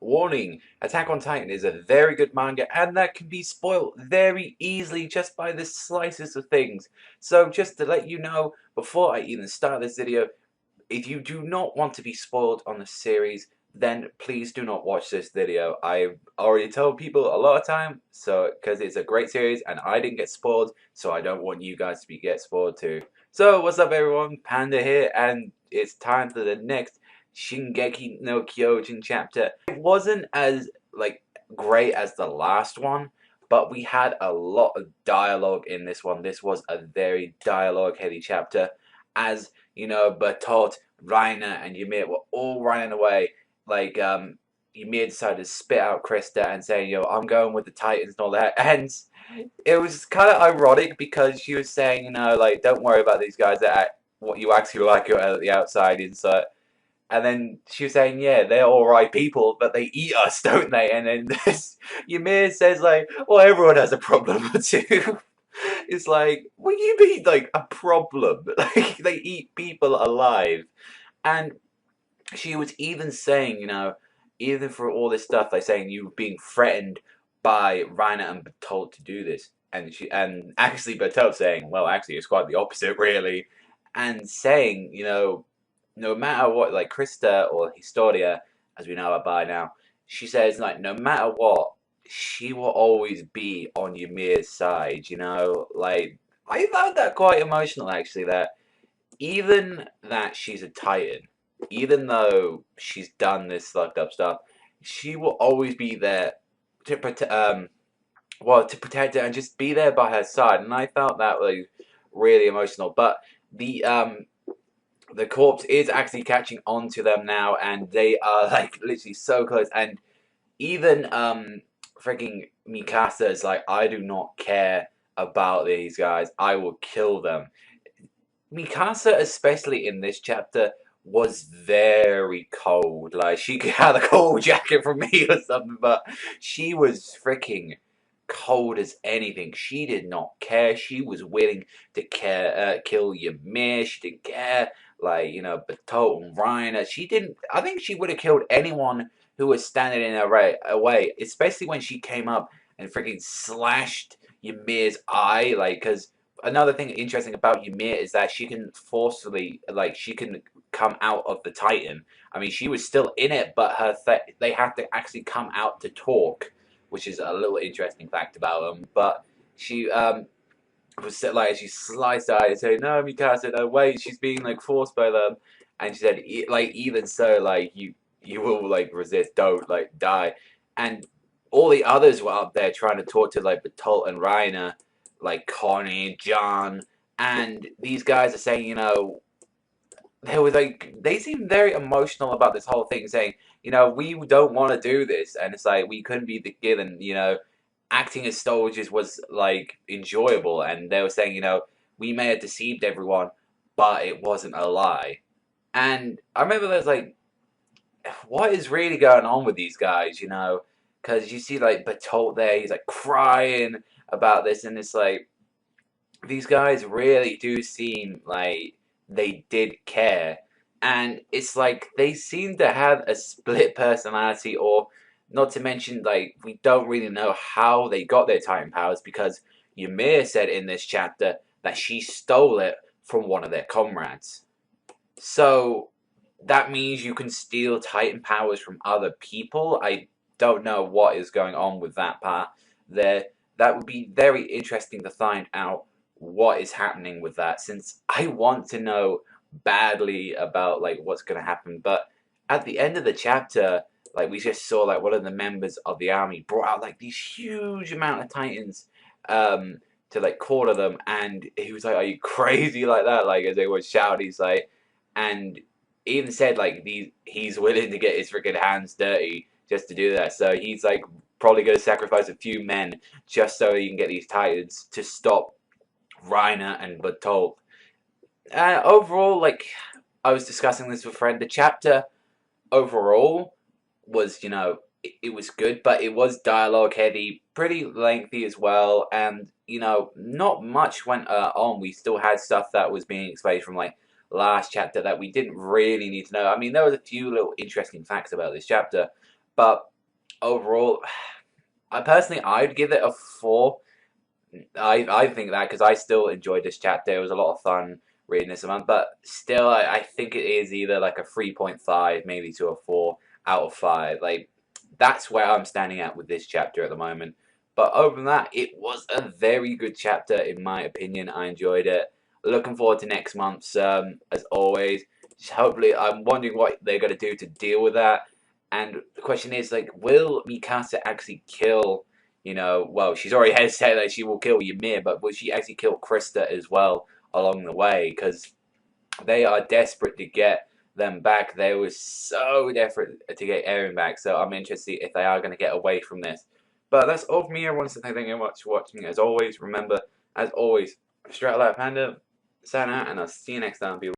warning, Attack on Titan is a very good manga and that can be spoiled very easily just by the slices of things. So just to let you know, before I even start this video, if you do not want to be spoiled on the series, then please do not watch this video. I've already told people a lot of time, so because it's a great series and I didn't get spoiled, so I don't want you guys to get spoiled too. So what's up everyone, Panda here, and it's time for the next Shingeki no Kyojin chapter. It wasn't as great as the last one, but we had a lot of dialogue in this one. This was a very dialogue heavy chapter, as you know, Bertolt, Reiner, and Ymir were all running away. Ymir decided to spit out Krista and saying, "Yo, I'm going with the Titans" and all that. And it was kind of ironic because she was saying, don't worry about these guys that act what you actually like at the outside, inside. And then she was saying, yeah, they're alright people, but they eat us, don't they? And then Ymir says, well, everyone has a problem too. It's like, what do you mean, a problem? Like, they eat people alive. And she was even saying, even for all this stuff, saying you were being threatened by Reiner and Bertolt to do this. And actually Bertolt saying, well, actually, it's quite the opposite, really. And saying, no matter what, Krista or Historia, as we know her by now, she says, no matter what, she will always be on Ymir's side, I found that quite emotional, actually, that even that she's a Titan, even though she's done this fucked up stuff, she will always be there to to protect her and just be there by her side. And I felt that was really emotional. But the corpse is actually catching on to them now, and they are literally so close. And even freaking Mikasa is like, I do not care about these guys. I will kill them. Mikasa, especially in this chapter, was very cold. Like, she had a cold jacket from me or something, but she was freaking cold as anything. She did not care. She was willing to kill Ymir. She didn't care. Bertolt and Reiner. She didn't. I think she would have killed anyone who was standing in her way, especially when she came up and freaking slashed Ymir's eye. Because another thing interesting about Ymir is that she can forcefully, she can come out of the Titan. I mean, she was still in it, but they had to actually come out to talk, which is a little interesting fact about them. But she was she sliced her eye and said, "No, Mikasa, no, wait, she's being forced by them." And she said, even so, you will resist, don't die." And all the others were up there trying to talk to Bertolt and Reiner, Connie, John, and these guys are saying, they were they seemed very emotional about this whole thing, saying, we don't want to do this, and it's we couldn't be the given, acting as soldiers was enjoyable, and they were saying, we may have deceived everyone, but it wasn't a lie. And I remember there's what is really going on with these guys, because you see Bertolt there, he's crying about this, and it's these guys really do seem like they did care, and it's they seem to have a split personality, or not to mention we don't really know how they got their Titan powers, because Ymir said in this chapter that she stole it from one of their comrades. So that means you can steal Titan powers from other people. I don't know what is going on with that part there. That would be very interesting to find out what is happening with that, since I want to know badly about what's going to happen. But at the end of the chapter, we just saw one of the members of the army brought out these huge amount of Titans to quarter them, and he was like, "Are you crazy like that?" As they would shout, he's and even said he's willing to get his freaking hands dirty just to do that. So he's probably going to sacrifice a few men just so he can get these Titans to stop Reiner and Bertolt. Overall, I was discussing this with a friend, the chapter overall was, it was good, but it was dialogue heavy, pretty lengthy as well, and, not much went on. We still had stuff that was being explained from, last chapter that we didn't really need to know. I mean, there was a few little interesting facts about this chapter, but overall, I'd give it a 4. I think that because I still enjoyed this chapter. It was a lot of fun reading this month, but still, I think it is either like a 3.5, maybe to a 4 out of 5. Like, that's where I'm standing at with this chapter at the moment. But other than that, it was a very good chapter in my opinion. I enjoyed it. Looking forward to next month's. As always, hopefully, I'm wondering what they're gonna do to deal with that. And the question is, like, will Mikasa actually kill? Well, she's already had said that she will kill Ymir, but will she actually kill Krista as well along the way? Because they are desperate to get them back. They were so desperate to get Eren back, so I'm interested if they are going to get away from this. But that's all from me, everyone, so thank you very much for watching. As always, remember, as always, straight out Panda, sign out, and I'll see you next time, people.